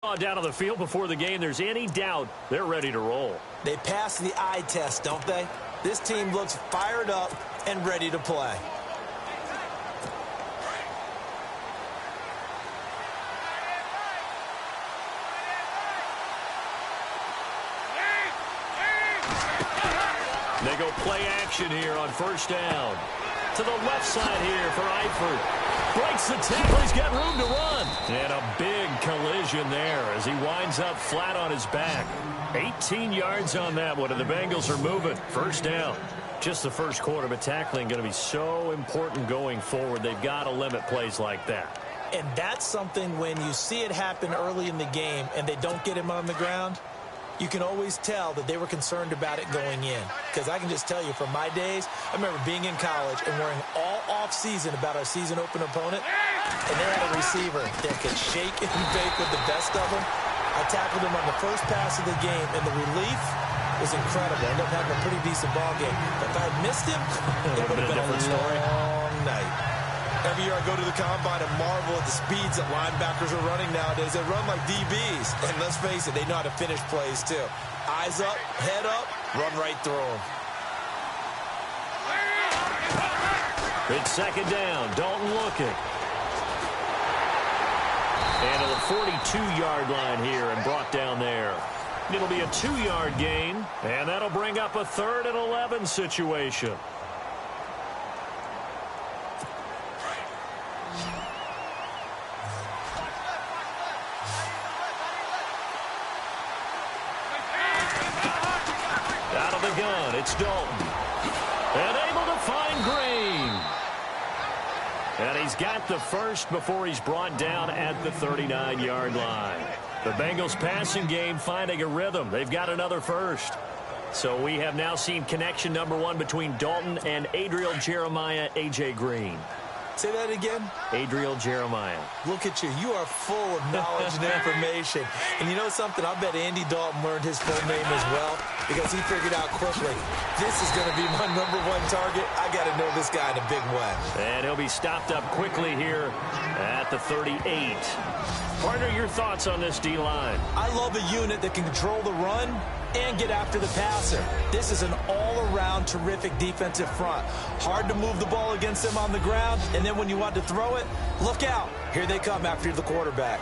Down on the field before the game, there's any doubt they're ready to roll. They pass the eye test, don't they? This team looks fired up and ready to play. They go play action here on first down. To the left side here for Eifert. Breaks the tackle. He's got room to run. And a big collision there as he winds up flat on his back. 18 yards on that one, and the Bengals are moving. First down. Just the first quarter, but tackling going to be so important going forward. They've got to limit plays like that. And that's something when you see it happen early in the game and they don't get him on the ground, you can always tell that they were concerned about it going in. Because I can just tell you from my days, I remember being in college and worrying all off-season about our season open opponent. And they had a receiver that could shake and bake with the best of them. I tackled him on the first pass of the game, and the relief was incredible. I ended up having a pretty decent ball game. But if I had missed him, it would have been a long night. Every year I go to the combine and marvel at the speeds that linebackers are running nowadays. They run like DBs. And let's face it, they know how to finish plays too. Eyes up, head up, run right through them. It's second down. Dalton looking. And to the 42-yard line here and brought down there. It'll be a 2-yard gain, and that'll bring up a 3rd and 11 situation. Out of the gun, it's Dalton. And able to find Green. And he's got the first before he's brought down at the 39-yard line. The Bengals passing game finding a rhythm. They've got another first. So we have now seen connection number 1 between Dalton and Adriel Jeremiah, A.J. Green. Say that again. Adriel Jeremiah. Look at you. You are full of knowledge and information. And you know something? I bet Andy Dalton learned his full name as well because he figured out quickly, this is going to be my number 1 target. I got to know this guy in a big way. And he'll be stopped up quickly here at the 38. Partner, your thoughts on this D-line? I love a unit that can control the run and get after the passer. This is an all-around terrific defensive front. Hard to move the ball against them on the ground, and then when you want to throw it, look out. Here they come after the quarterback.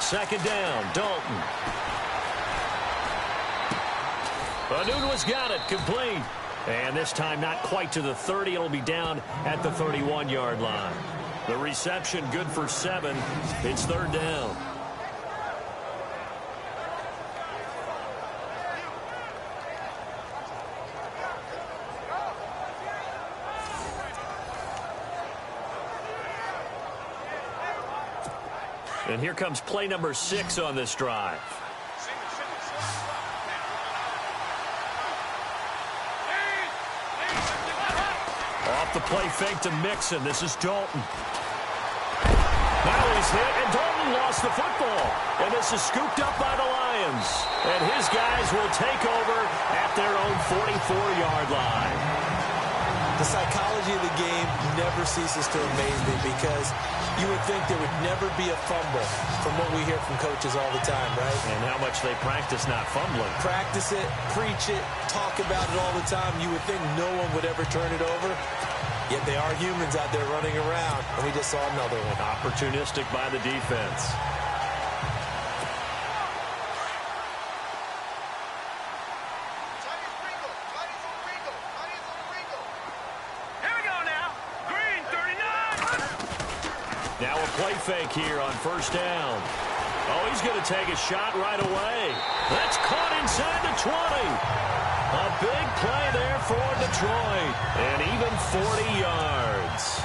Second down, Dalton. Anunua's got it, complete. And this time not quite to the 30. It'll be down at the 31-yard line. The reception good for 7. It's 3rd down. And here comes play number 6 on this drive. Off the play fake to Mixon. This is Dalton. Now he's hit, and Dalton lost the football. And this is scooped up by the Lions. And his guys will take over at their own 44-yard line. The psychology of the game never ceases to amaze me because you would think there would never be a fumble from what we hear from coaches all the time, right? And how much they practice not fumbling. Practice it, preach it, talk about it all the time. You would think no one would ever turn it over. Yet they are humans out there running around, and we just saw another one. Opportunistic by the defense. Now a play fake here on first down. Oh, he's going to take a shot right away. That's caught inside the 20. A big play there for Detroit. And even 40 yards.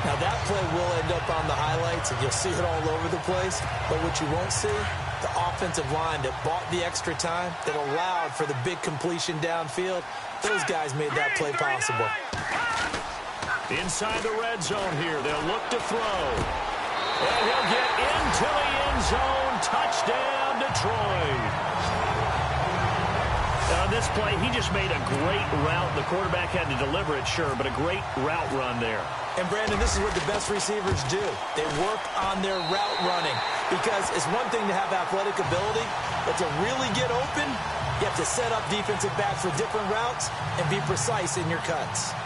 Now that play will end up on the highlights, and you'll see it all over the place. But what you won't see, the offensive line that bought the extra time, that allowed for the big completion downfield, those guys made that play possible. Inside the red zone here. They'll look to throw. And he'll get into the end zone. Touchdown, Detroit. On this play, he just made a great route. The quarterback had to deliver it, sure, but a great route run there. And, Brandon, this is what the best receivers do. They work on their route running because it's one thing to have athletic ability, but to really get open, you have to set up defensive backs for different routes and be precise in your cuts.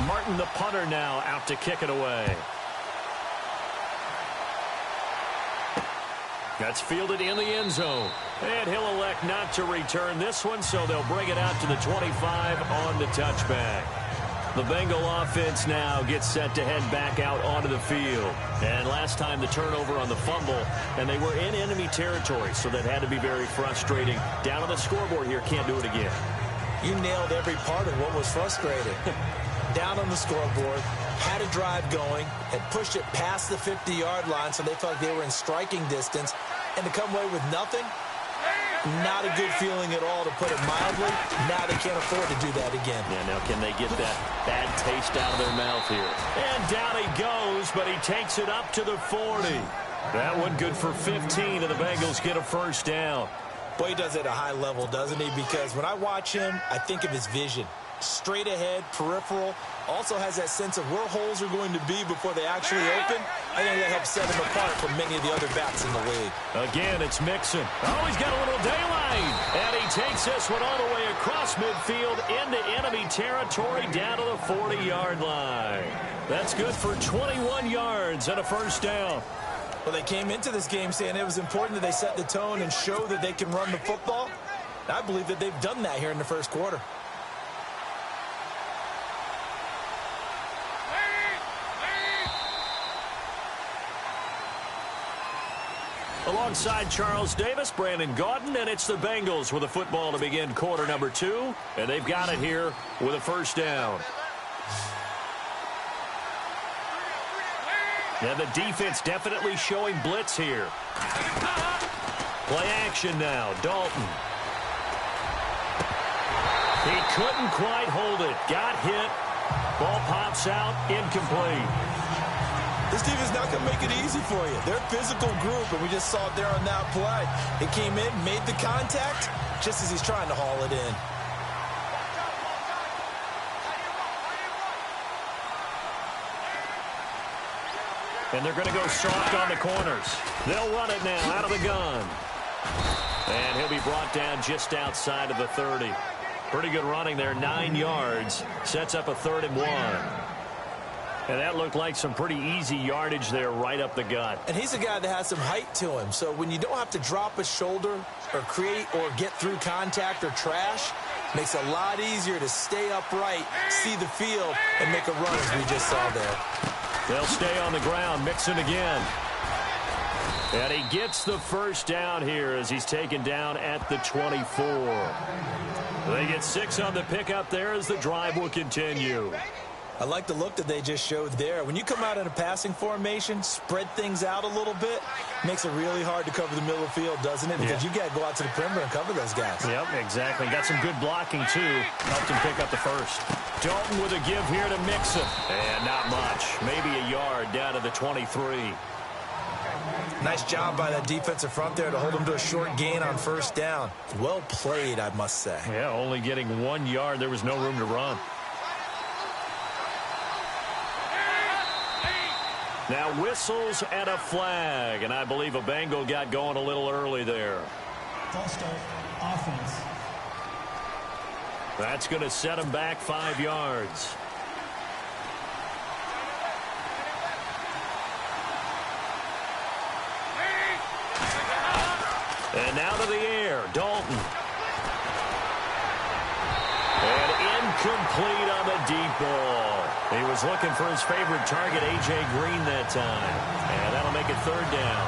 Martin, the punter, now out to kick it away. That's fielded in the end zone. And he'll elect not to return this one, so they'll bring it out to the 25 on the touchback. The Bengal offense now gets set to head back out onto the field. And last time the turnover on the fumble, and they were in enemy territory, so that had to be very frustrating. Down on the scoreboard here, can't do it again. You nailed every part of what was frustrating. Down on the scoreboard, had a drive going, had pushed it past the 50-yard line so they felt like they were in striking distance, and to come away with nothing, not a good feeling at all, to put it mildly. Now they can't afford to do that again. Yeah, now can they get that bad taste out of their mouth here? And down he goes, but he takes it up to the 40. That one good for 15, and the Bengals get a first down. Boy, he does it at a high level, doesn't he? Because when I watch him, I think of his vision. Straight ahead, peripheral, also has that sense of where holes are going to be before they actually open. I think that helps set him apart from many of the other backs in the league. Again, it's Mixon. Oh, he's got a little daylight. And he takes this one all the way across midfield into enemy territory down to the 40-yard line. That's good for 21 yards and a first down. Well, they came into this game saying it was important that they set the tone and show that they can run the football. I believe that they've done that here in the first quarter. Alongside Charles Davis, Brandon Gaudin, and it's the Bengals with a football to begin quarter number 2. And they've got it here with a first down. And the defense definitely showing blitz here. Play action now, Dalton. He couldn't quite hold it. Got hit. Ball pops out, incomplete. This defense is not going to make it easy for you. They're a physical group, and we just saw it there on that play. He came in, made the contact, just as he's trying to haul it in. And they're going to go soft on the corners. They'll run it now out of the gun. And he'll be brought down just outside of the 30. Pretty good running there, 9 yards. Sets up a 3rd and 1. And that looked like some pretty easy yardage there right up the gut. And he's a guy that has some height to him. So when you don't have to drop a shoulder or create or get through contact or trash, makes it a lot easier to stay upright, see the field, and make a run as we just saw there. They'll stay on the ground, Mixon again. And he gets the first down here as he's taken down at the 24. They get 6 on the pickup there as the drive will continue. I like the look that they just showed there. When you come out in a passing formation, spread things out a little bit, makes it really hard to cover the middle of the field, doesn't it? Because you got to go out to the perimeter and cover those guys. Yep, exactly. Got some good blocking, too. Helped him pick up the first. Dalton with a give here to Mixon. And not much. Maybe a yard down to the 23. Nice job by that defensive front there to hold him to a short gain on first down. Well played, I must say. Yeah, only getting 1 yard. There was no room to run. Now whistles and a flag, and I believe a Bengal got going a little early there. False start, offense. That's going to set him back 5 yards. And now to the air, Dalton. And incomplete on the deep ball. He was looking for his favorite target, A.J. Green, that time. And that'll make it 3rd down.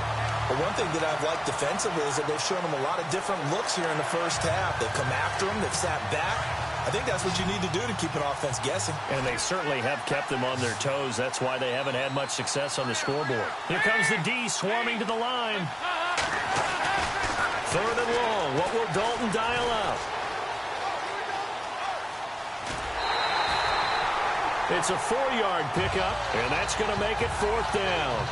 But one thing that I've liked defensively is that they've shown him a lot of different looks here in the first half. They've come after him. They've sat back. I think that's what you need to do to keep an offense guessing. And they certainly have kept them on their toes. That's why they haven't had much success on the scoreboard. Here comes the D swarming to the line. Third and long. What will Dalton dial up? It's a 4-yard pickup, and that's going to make it 4th down.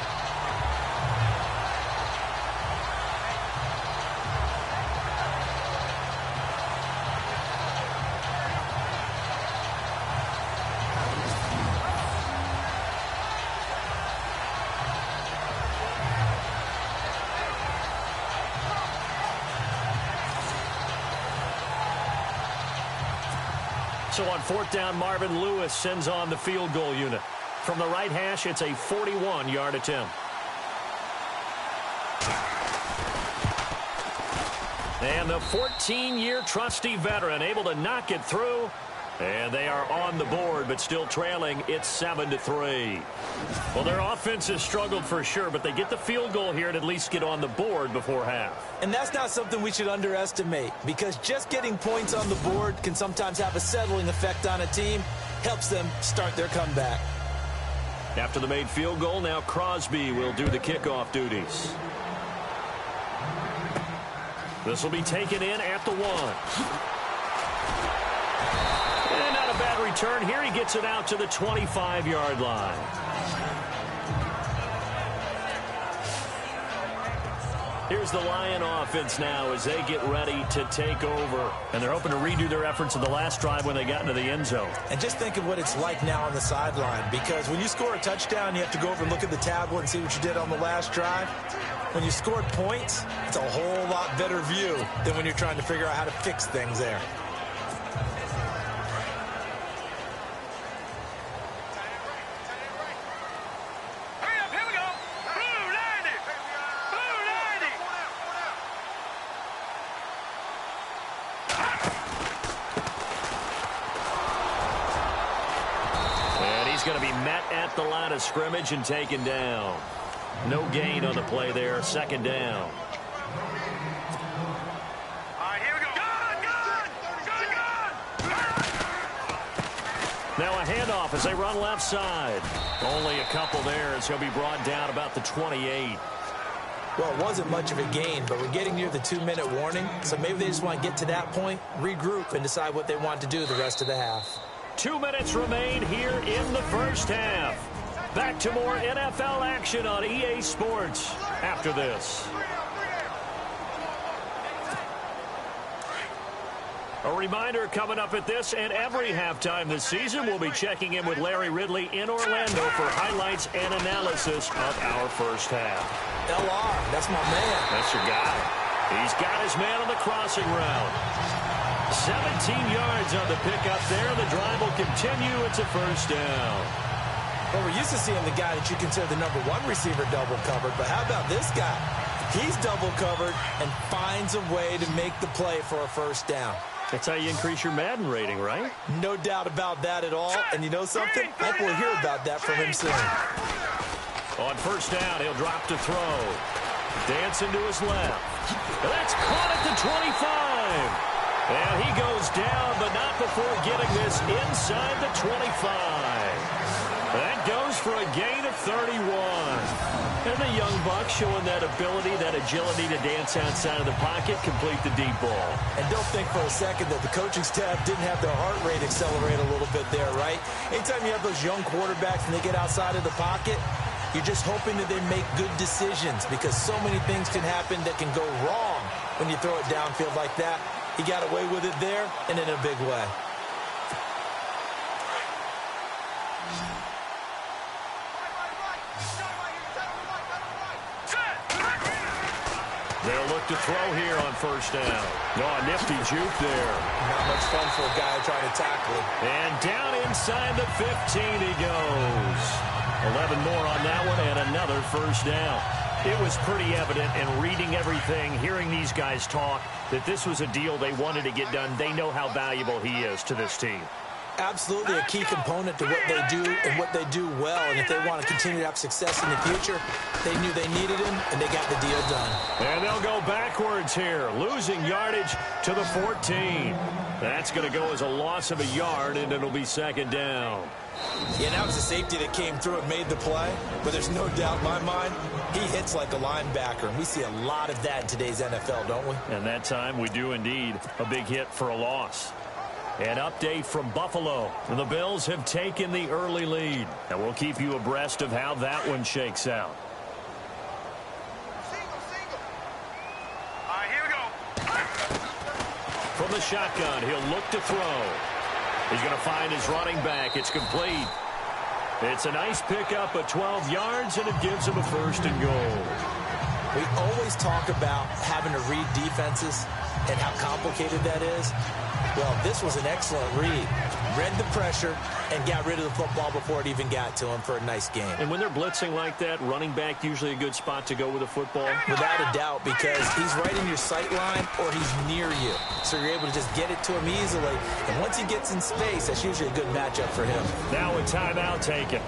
So on 4th down, Marvin Lewis sends on the field goal unit. From the right hash, it's a 41-yard attempt. And the 14-year trusty veteran able to knock it through. And they are on the board, but still trailing. It's 7-3. Well, their offense has struggled for sure, but they get the field goal here and at least get on the board before half. And that's not something we should underestimate, because just getting points on the board can sometimes have a settling effect on a team. Helps them start their comeback. After the made field goal, now Crosby will do the kickoff duties. This will be taken in at the 1. And not a bad return here. He gets it out to the 25-yard line. Here's the Lion offense now as they get ready to take over. And they're hoping to redo their efforts in the last drive when they got into the end zone. And just think of what it's like now on the sideline, because when you score a touchdown, you have to go over and look at the tablet and see what you did on the last drive. When you scored points, it's a whole lot better view than when you're trying to figure out how to fix things there. Going to be met at the line of scrimmage and taken down. No gain on the play there. 2nd down. All right, here we go. Now a handoff as they run left side. Only a couple there as he'll be brought down about the 28. Well, it wasn't much of a gain, but we're getting near the 2-minute warning, so maybe they just want to get to that point, regroup, and decide what they want to do the rest of the half. 2 minutes remain here in the first half. Back to more NFL action on EA Sports after this. A reminder coming up at this and every halftime this season, we'll be checking in with Larry Ridley in Orlando for highlights and analysis of our first half. LR, that's my man. That's your guy. He's got his man on the crossing route. 17 yards on the pickup there. The drive will continue. It's a first down. Well, we're used to seeing the guy that you consider the #1 receiver double covered, but how about this guy? He's double covered and finds a way to make the play for a first down. That's how you increase your Madden rating, right? No doubt about that at all. And you know something? I think we'll hear about that from him soon. On first down, he'll drop to throw. Dancing to his left. That's caught at the 25. And he goes down, but not before getting this inside the 25. That goes for a gain of 31. And the young buck showing that ability, that agility to dance outside of the pocket, complete the deep ball. And don't think for a second that the coaching staff didn't have their heart rate accelerate a little bit there, right? Anytime you have those young quarterbacks and they get outside of the pocket, you're just hoping that they make good decisions, because so many things can happen that can go wrong when you throw it downfield like that. He got away with it there and in a big way. They'll look to throw here on first down. Oh, nifty juke there. Not much fun for a guy trying to tackle him. And down inside the 15 he goes. 11 more on that one and another first down. It was pretty evident in reading everything, hearing these guys talk, that this was a deal they wanted to get done. They know how valuable he is to this team. Absolutely a key component to what they do and what they do well. And if they want to continue to have success in the future, they knew they needed him, and they got the deal done. And they'll go backwards here, losing yardage to the 14. That's going to go as a loss of a yard, and it'll be second down. Yeah, that was the safety that came through and made the play. But there's no doubt in my mind, he hits like a linebacker. And we see a lot of that in today's NFL, don't we? And that time we do indeed. A big hit for a loss. An update from Buffalo. The Bills have taken the early lead. And we'll keep you abreast of how that one shakes out. All right, here we go. From the shotgun, he'll look to throw. He's going to find his running back. It's complete. It's a nice pickup of 12 yards, and it gives him a first and goal. We always talk about having to read defenses and how complicated that is. Well, this was an excellent read. Read the pressure and got rid of the football before it even got to him for a nice game. And when they're blitzing like that, running back usually a good spot to go with the football? Without a doubt, because he's right in your sight line or he's near you. So you're able to just get it to him easily. And once he gets in space, that's usually a good matchup for him. Now a timeout taken.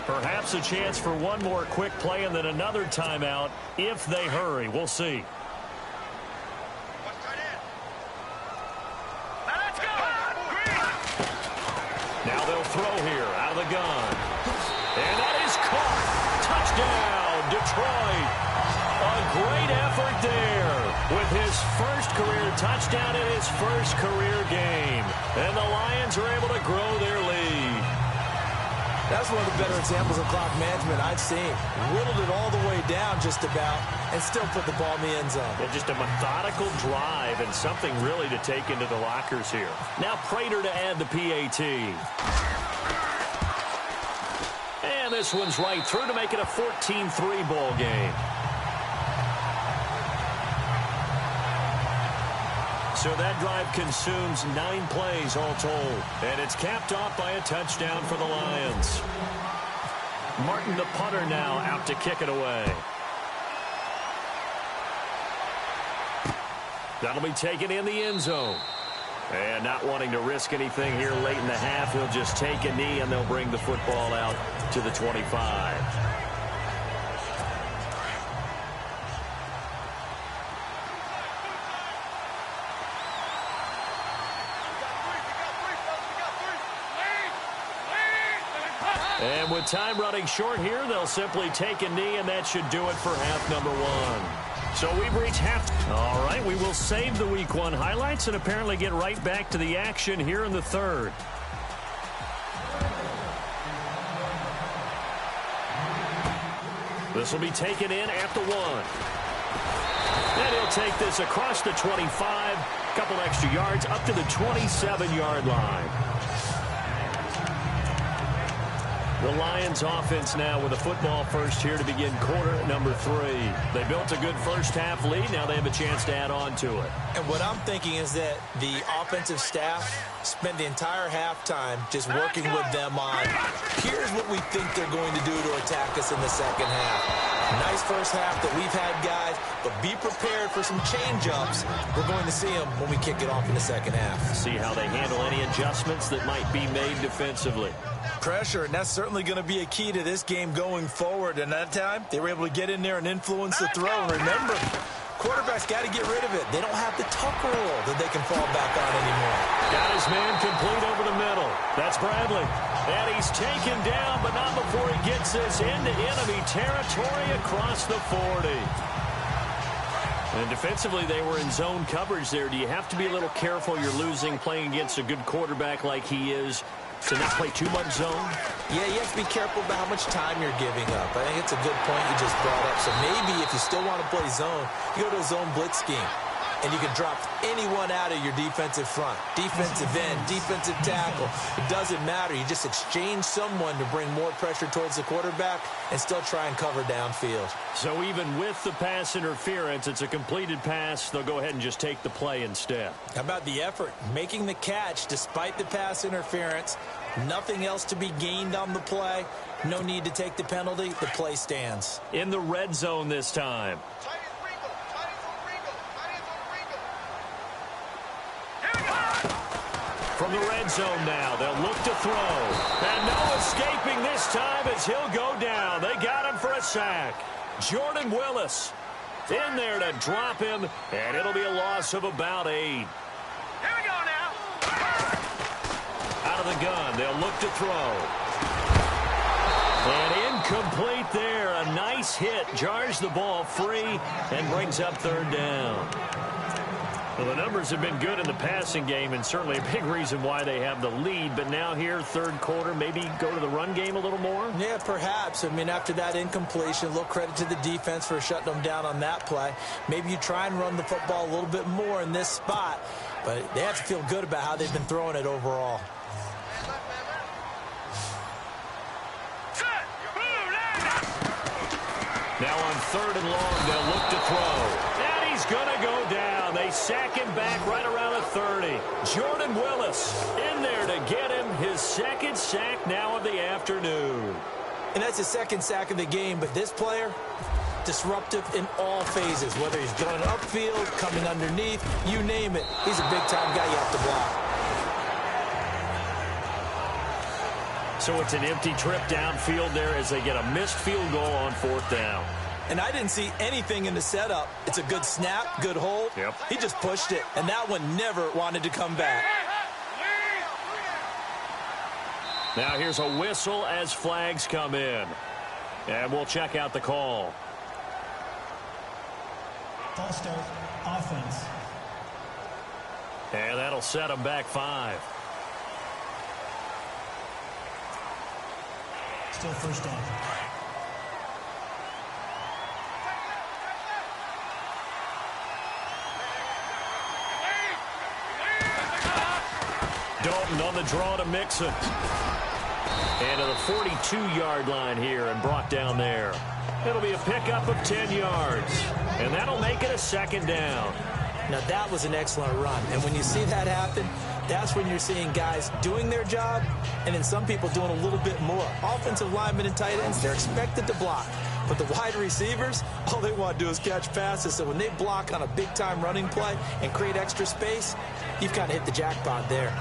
Perhaps a chance for one more quick play and then another timeout if they hurry. We'll see. Now they'll throw here out of the gun. And that is caught. Touchdown, Detroit. A great effort there with his first career touchdown in his first career game. And the Lions are able to grow their lead. That's one of the better examples of clock management I've seen. Whittled it all the way down just about and still put the ball in the end zone. Yeah, just a methodical drive and something really to take into the lockers here. Now Prater to add the PAT. And this one's right through to make it a 14-3 ball game. So that drive consumes 9 plays all told. And it's capped off by a touchdown for the Lions. Martin, the punter, now out to kick it away. That'll be taken in the end zone. And not wanting to risk anything here late in the half, he'll just take a knee and they'll bring the football out to the 25. And with time running short here, they'll simply take a knee, and that should do it for half number 1. So we've reached half. All right, we will save the Week 1 highlights and apparently get right back to the action here in the third. This will be taken in at the 1. And he'll take this across the 25, couple extra yards up to the 27-yard line. The Lions offense now with a football first here to begin quarter number 3. They built a good first half lead. Now they have a chance to add on to it. And what I'm thinking is that the offensive staff spent the entire halftime just working with them on, here's what we think they're going to do to attack us in the second half. Nice first half that we've had, guys, but be prepared for some change-ups. We're going to see them when we kick it off in the second half. See how they handle any adjustments that might be made defensively. Pressure, and that's certainly going to be a key to this game going forward. And that time, they were able to get in there and influence the throw. And remember, quarterbacks got to get rid of it. They don't have the tuck rule that they can fall back on anymore. Got his man complete over the middle. That's Bradley. And he's taken down, but not before he gets this into enemy territory across the 40. And defensively, they were in zone coverage there. Do you have to be a little careful? You're losing playing against a good quarterback like he is to not play too much zone? Yeah, you have to be careful about how much time you're giving up. I think it's a good point you just brought up. So maybe if you still want to play zone, you go to a zone blitz scheme. And you can drop anyone out of your defensive front. Defensive end, defensive tackle. It doesn't matter. You just exchange someone to bring more pressure towards the quarterback and still try and cover downfield. So even with the pass interference, it's a completed pass. They'll go ahead and just take the play instead. How about the effort? Making the catch despite the pass interference. Nothing else to be gained on the play. No need to take the penalty. The play stands. In the red zone this time. from the red zone now. They'll look to throw. And no escaping this time as he'll go down. They got him for a sack. Jordan Willis in there to drop him, and it'll be a loss of about 8. Here we go now. Out of the gun, they'll look to throw. And incomplete there. A nice hit. Jars the ball free and brings up third down. Well, the numbers have been good in the passing game, and certainly a big reason why they have the lead. But now here, third quarter, maybe go to the run game a little more? Yeah, perhaps. I mean, after that incompletion, a little credit to the defense for shutting them down on that play. Maybe you try and run the football a little bit more in this spot, but they have to feel good about how they've been throwing it overall. Now on third and long, they'll look to throw. And he's going to go down. They sack him back right around the 30. Jordan Willis in there to get him his second sack now of the afternoon. And that's his second sack of the game, but this player, disruptive in all phases, whether he's going upfield, coming underneath, you name it. He's a big-time guy you have to block. So it's an empty trip downfield there as they get a missed field goal on fourth down. And I didn't see anything in the setup. It's a good snap, good hold. Yep. He just pushed it, and that one never wanted to come back. Now here's a whistle as flags come in. And we'll check out the call. False start, offense. And that'll set them back 5. Still first down. Dalton on the draw to Mixon. And to the 42-yard line here and brought down there. It'll be a pickup of 10 yards. And that'll make it a second down. Now, that was an excellent run. And when you see that happen, that's when you're seeing guys doing their job and then some people doing a little bit more. Offensive linemen and tight ends, they're expected to block. But the wide receivers, all they want to do is catch passes. So when they block on a big-time running play and create extra space, you've kind of hit the jackpot there.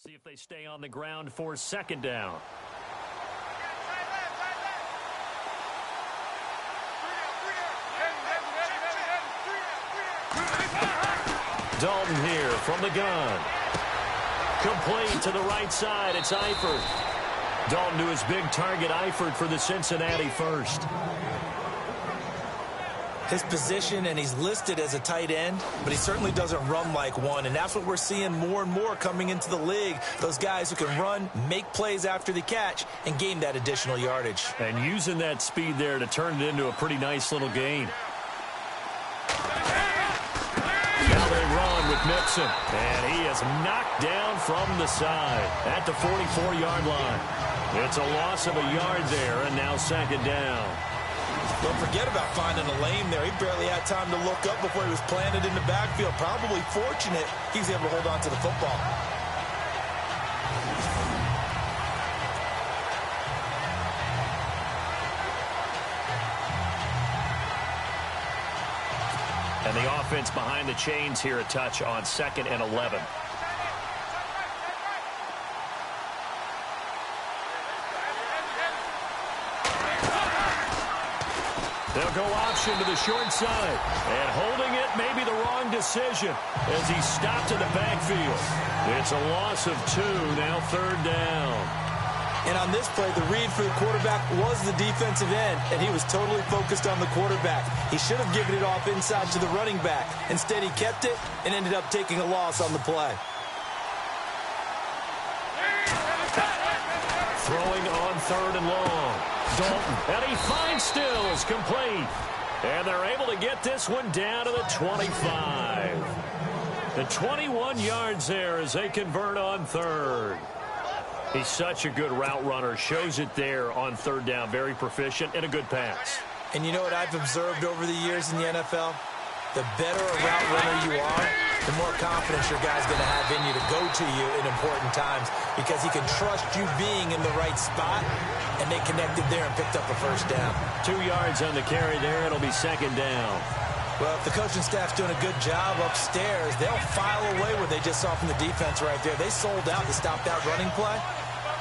See if they stay on the ground for second down. Dalton here from the gun. Complete to the right side. It's Eifert. Dalton to his big target, Eifert, for the Cincinnati first. His position, and he's listed as a tight end, but he certainly doesn't run like one, and that's what we're seeing more and more coming into the league. Those guys who can run, make plays after the catch, and gain that additional yardage. And using that speed there to turn it into a pretty nice little gain. Now they run with Mixon, and he is knocked down from the side at the 44-yard line. It's a loss of a yard there, and now second down. Don't forget about finding a lane there. He barely had time to look up before he was planted in the backfield. Probably fortunate he's able to hold on to the football. And the offense behind the chains here a touch on 2nd and 11. They'll go option to the short side. And holding it may be the wrong decision as he stopped in the backfield. It's a loss of 2, now third down. And on this play, the read for the quarterback was the defensive end, and he was totally focused on the quarterback. He should have given it off inside to the running back. Instead, he kept it and ended up taking a loss on the play. Throwing on 3rd and long. Dalton, and he finds Stills complete. And they're able to get this one down to the 25. The 21 yards there as they convert on third. He's such a good route runner. Shows it there on third down. Very proficient and a good pass. And you know what I've observed over the years in the NFL? The better a route runner you are, the more confidence your guy's going to have in you to go to you in important times because he can trust you being in the right spot, and they connected there and picked up a first down. 2 yards on the carry there. It'll be second down. Well, if the coaching staff's doing a good job upstairs, they'll file away what they just saw from the defense right there. They sold out to stop that running play.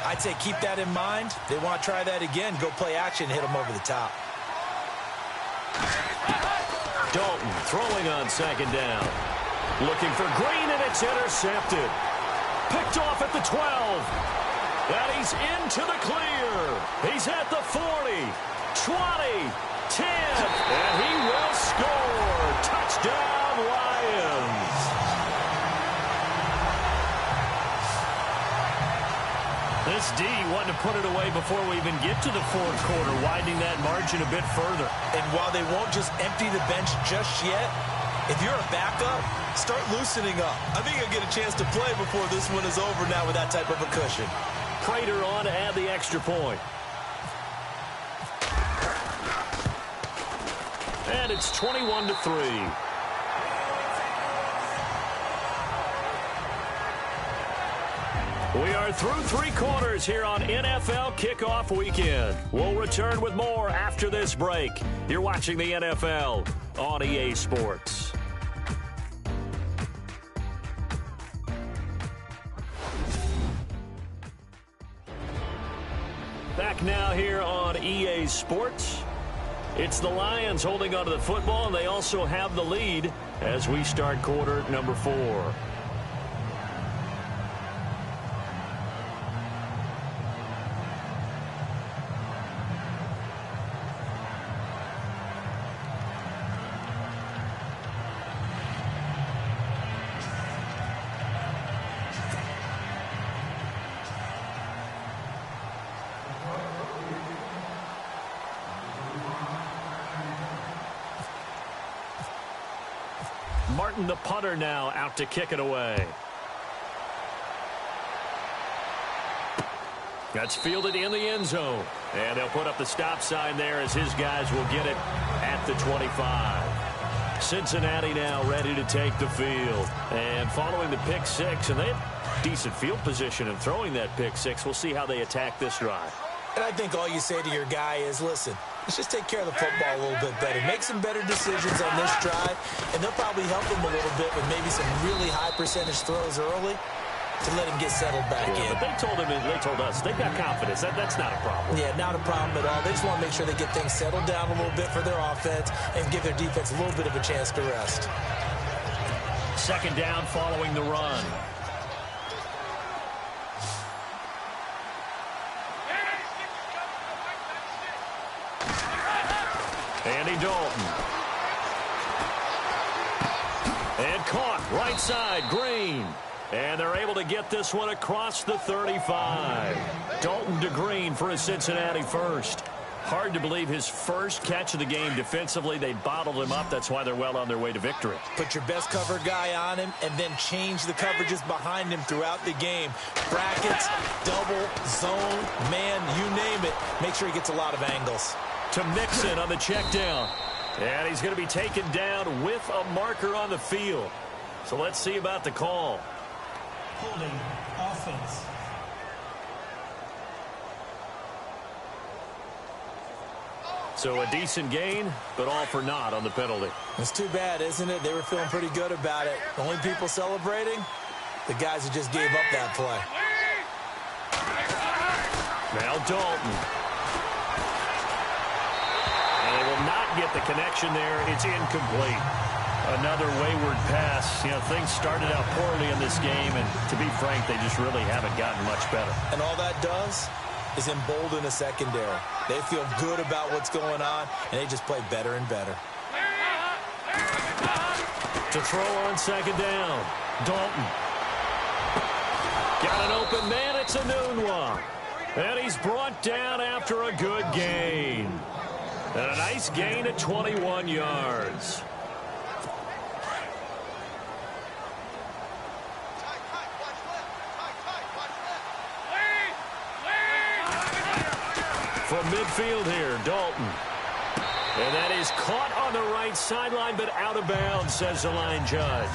I'd say keep that in mind. They want to try that again. Go play action, hit them over the top. Dalton throwing on second down. Looking for Green, and it's intercepted. Picked off at the 12. And he's into the clear. He's at the 40, 20, 10, and he will score. Touchdown, Lions. This D wanted to put it away before we even get to the fourth quarter, widening that margin a bit further. And while they won't just empty the bench just yet, if you're a backup, start loosening up. I think you'll get a chance to play before this one is over now with that type of a cushion. Prater on to add the extra point. And it's 21-3. We are through three quarters here on NFL Kickoff Weekend. We'll return with more after this break. You're watching the NFL on EA Sports. Back now here on EA Sports. It's the Lions holding onto the football, and they also have the lead as we start quarter number 4. Martin, the punter, now out to kick it away. That's fielded in the end zone. And they'll put up the stop sign there as his guys will get it at the 25. Cincinnati now ready to take the field. And following the pick six, and they have decent field position in throwing that pick six. We'll see how they attack this drive. And I think all you say to your guy is, listen, let's just take care of the football a little bit better. Make some better decisions on this drive, and they'll probably help him a little bit with maybe some really high percentage throws early to let him get settled back in. But they told us they've got confidence. That's not a problem. Yeah, not a problem at all. They just want to make sure they get things settled down a little bit for their offense and give their defense a little bit of a chance to rest. Second down following the run. Andy Dalton. And caught right side, Green. And they're able to get this one across the 35. Dalton to Green for a Cincinnati first. Hard to believe his first catch of the game defensively. They bottled him up. That's why they're well on their way to victory. Put your best cover guy on him and then change the coverages behind him throughout the game. Brackets, double, zone, man, you name it. Make sure he gets a lot of angles. To Mixon on the check down. And he's going to be taken down with a marker on the field. So let's see about the call. Holding offense. So a decent gain, but all for naught on the penalty. It's too bad, isn't it? They were feeling pretty good about it. The only people celebrating, the guys who just gave up that play. Now Dalton. And they will not get the connection there. It's incomplete. Another wayward pass. You know, things started out poorly in this game, and to be frank, they just really haven't gotten much better. And all that does is embolden a secondary. They feel good about what's going on, and they just play better and better. To throw on second down, Dalton. Got an open man. It's a noon one. And he's brought down after a good gain. And a nice gain of 21 yards. From midfield here, Dalton. And that is caught on the right sideline, but out of bounds, says the line judge.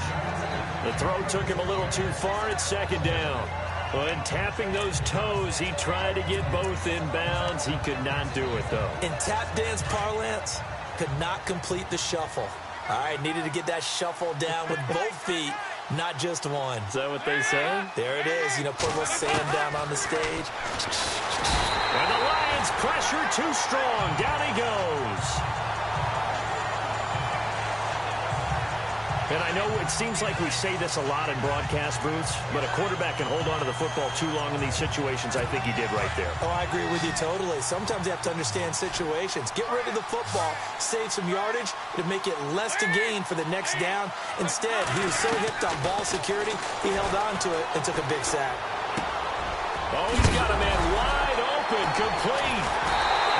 The throw took him a little too far at second down. When tapping those toes, he tried to get both in bounds. He could not do it, though. In tap dance parlance, could not complete the shuffle. All right, needed to get that shuffle down with both feet, not just one. Is that what they say? There it is. You know, put a little sand down on the stage. And the Lions pressure too strong. Down he goes. And I know it seems like we say this a lot in broadcast booths, but a quarterback can hold on to the football too long in these situations. I think he did right there. Oh, I agree with you totally. Sometimes you have to understand situations. Get rid of the football, save some yardage to make it less to gain for the next down. Instead, he was so hipped on ball security, he held on to it and took a big sack. Oh, he's got a man wide open, complete.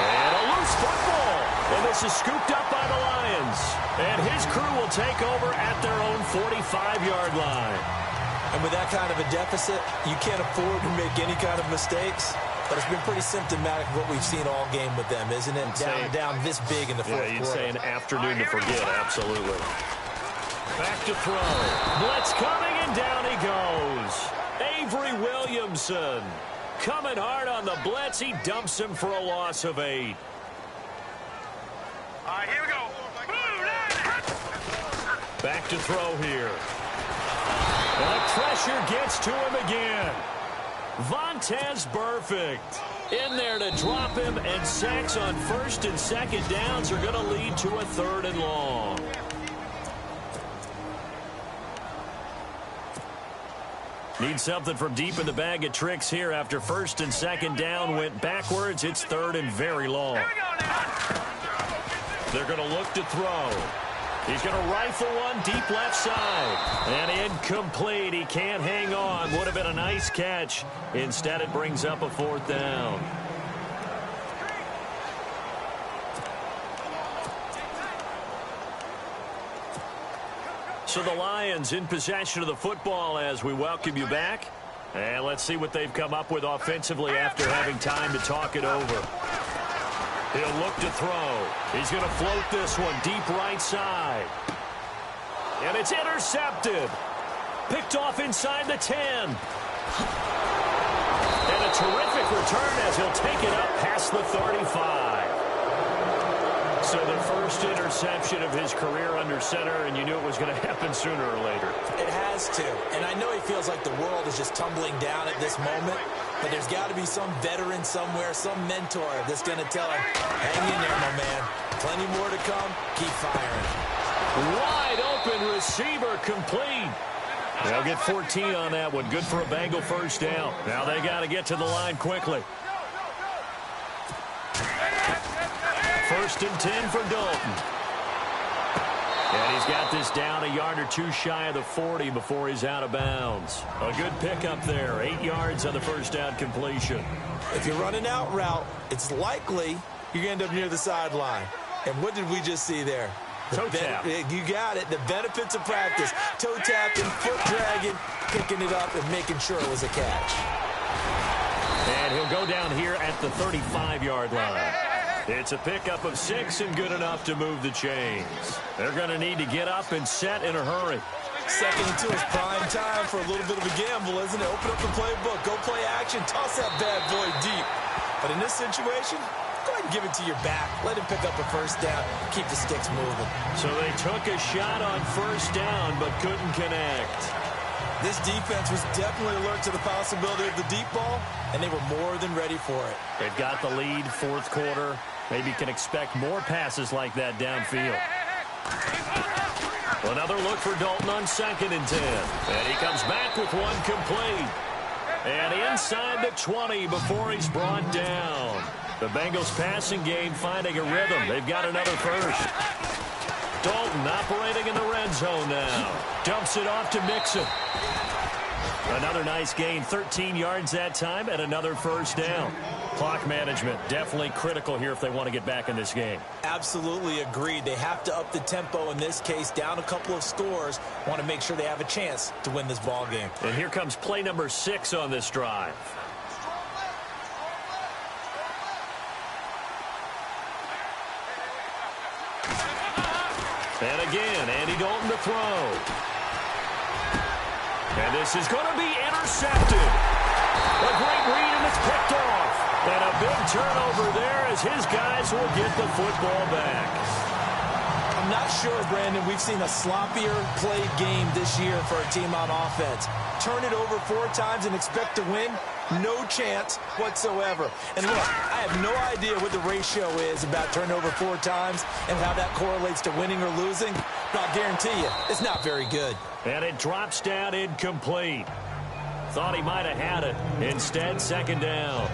And a loose football. And this is scooped up by the Lions. And his crew will take over at their own 45-yard line. And with that kind of a deficit, you can't afford to make any kind of mistakes. But it's been pretty symptomatic of what we've seen all game with them, isn't it? Down this big in the fourth quarter. You'd say an afternoon to forget, absolutely. Back to throw. Blitz coming, and down he goes. Avery Williamson coming hard on the blitz. He dumps him for a loss of 8. Here we go. Back to throw here. And the pressure gets to him again. Vontaze Burfict in there to drop him, and sacks on first and second downs are going to lead to a 3rd and long. Need something from deep in the bag of tricks here after first and second down went backwards. It's 3rd and very long. They're going to look to throw. He's going to rifle one deep left side. And incomplete. He can't hang on. Would have been a nice catch. Instead, it brings up a 4th down. So the Lions in possession of the football as we welcome you back. And let's see what they've come up with offensively after having time to talk it over. He'll look to throw. He's going to float this one deep right side. And it's intercepted. Picked off inside the 10. And a terrific return as he'll take it up past the 35. So the first interception of his career under center, and you knew it was going to happen sooner or later. It has to. And I know he feels like the world is just tumbling down at this moment, but there's got to be some veteran somewhere, some mentor that's going to tell him, hang in there, my man. Plenty more to come. Keep firing. Wide open receiver, complete. They'll get 14 on that one. Good for a Bengal first down. Now they got to get to the line quickly. 1st and 10 for Dalton. And he's got this down a yard or two shy of the 40 before he's out of bounds. A good pickup there. 8 yards on the first down completion. If you're running out route, it's likely you're going to end up near the sideline. And what did we just see there? Toe tap. You got it. The benefits of practice. Toe tapping, foot dragging, picking it up, and making sure it was a catch. And he'll go down here at the 35-yard line. It's a pickup of 6 and good enough to move the chains. They're going to need to get up and set in a hurry. Second and 2 is prime time for a little bit of a gamble, isn't it? Open up the playbook, go play action, toss that bad boy deep. But in this situation, go ahead and give it to your back. Let him pick up a first down, keep the sticks moving. So they took a shot on first down but couldn't connect. This defense was definitely alert to the possibility of the deep ball, and they were more than ready for it. They've got the lead, 4th quarter. Maybe can expect more passes like that downfield. Another look for Dalton on 2nd and 10. And he comes back with one complete. And inside the 20 before he's brought down. The Bengals passing game finding a rhythm. They've got another first. Dalton operating in the red zone now. Dumps it off to Mixon. Another nice gain, 13 yards that time, and another first down. Clock management, definitely critical here if they want to get back in this game. Absolutely agreed. They have to up the tempo in this case, down a couple of scores. Want to make sure they have a chance to win this ball game. And here comes play number 6 on this drive. And again, Andy Dalton to throw. And this is going to be intercepted. A great read, and it's picked off. And a big turnover there as his guys will get the football back. I'm not sure, Brandon, we've seen a sloppier played game this year for a team on offense. Turn it over 4 times and expect to win? No chance whatsoever. And look, I have no idea what the ratio is about turnover 4 times and how that correlates to winning or losing, but I'll guarantee you, it's not very good. And it drops down incomplete. Thought he might have had it. Instead, second down.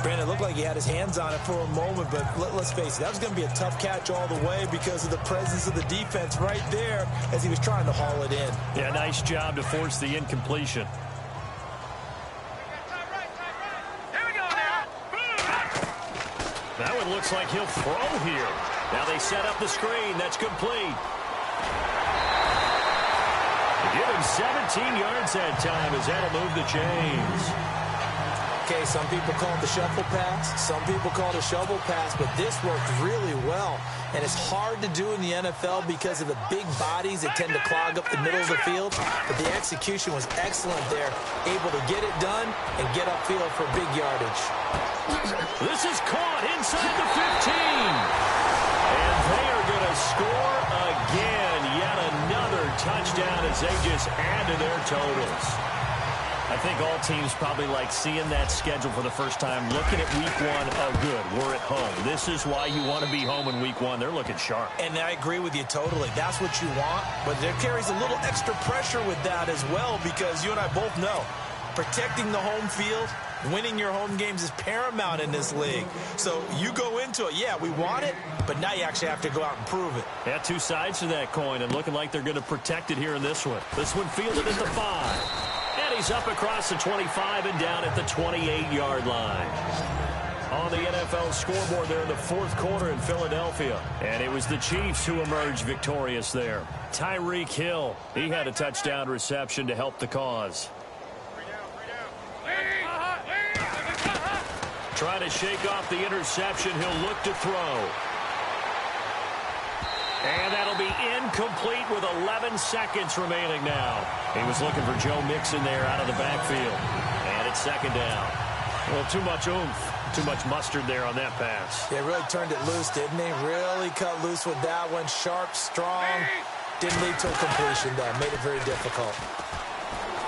Brandon, it looked like he had his hands on it for a moment, but let's face it, that was going to be a tough catch all the way because of the presence of the defense right there as he was trying to haul it in. Yeah, nice job to force the incompletion. That one looks like he'll throw here. Now they set up the screen. That's complete. Give him 17 yards that time as that'll move the chains. Okay, some people call it the shuffle pass. Some people call it a shovel pass, but this worked really well. And it's hard to do in the NFL because of the big bodies that tend to clog up the middle of the field. But the execution was excellent there, able to get it done and get upfield for big yardage. This is caught inside the 15. And they are going to score again. Yet another touchdown as they just add to their totals. I think all teams probably like seeing that schedule for the first time, looking at week 1. Oh, good, we're at home. This is why you want to be home in week 1. They're looking sharp. And I agree with you totally. That's what you want, but there carries a little extra pressure with that as well because you and I both know protecting the home field, winning your home games is paramount in this league. So you go into it, yeah, we want it, but now you actually have to go out and prove it. Yeah, 2 sides to that coin, and looking like they're going to protect it here in this one. This one fielded at the 5. And he's up across the 25 and down at the 28-yard line. On the NFL scoreboard there in the 4th quarter in Philadelphia. And it was the Chiefs who emerged victorious there. Tyreek Hill, he had a touchdown reception to help the cause. Trying to shake off the interception. He'll look to throw. And that'll be incomplete with 11 seconds remaining now. He was looking for Joe Mixon there out of the backfield. And it's second down. Well, too much oomph, too much mustard there on that pass. They really turned it loose, didn't they? Really cut loose with that one. Sharp, strong. Didn't lead to a completion, though. Made it very difficult.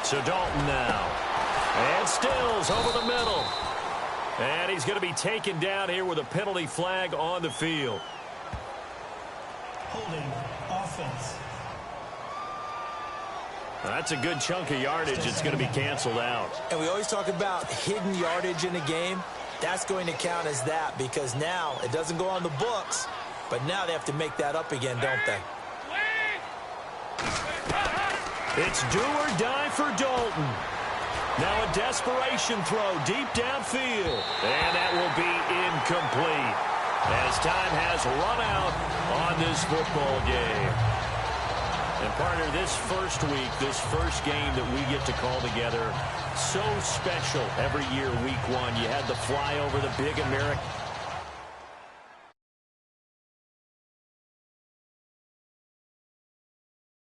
So Dalton now. And Stills over the middle. And he's going to be taken down here with a penalty flag on the field. Holding offense. That's a good chunk of yardage. It's going to be canceled out. And we always talk about hidden yardage in a game. That's going to count as that because now it doesn't go on the books, but now they have to make that up again, don't they? It's do or die for Dalton. Now a desperation throw deep downfield. And that will be incomplete as time has run out on this football game. And partner, this first week, this first game that we get to call together, so special every year, week 1. You had the flyover, the big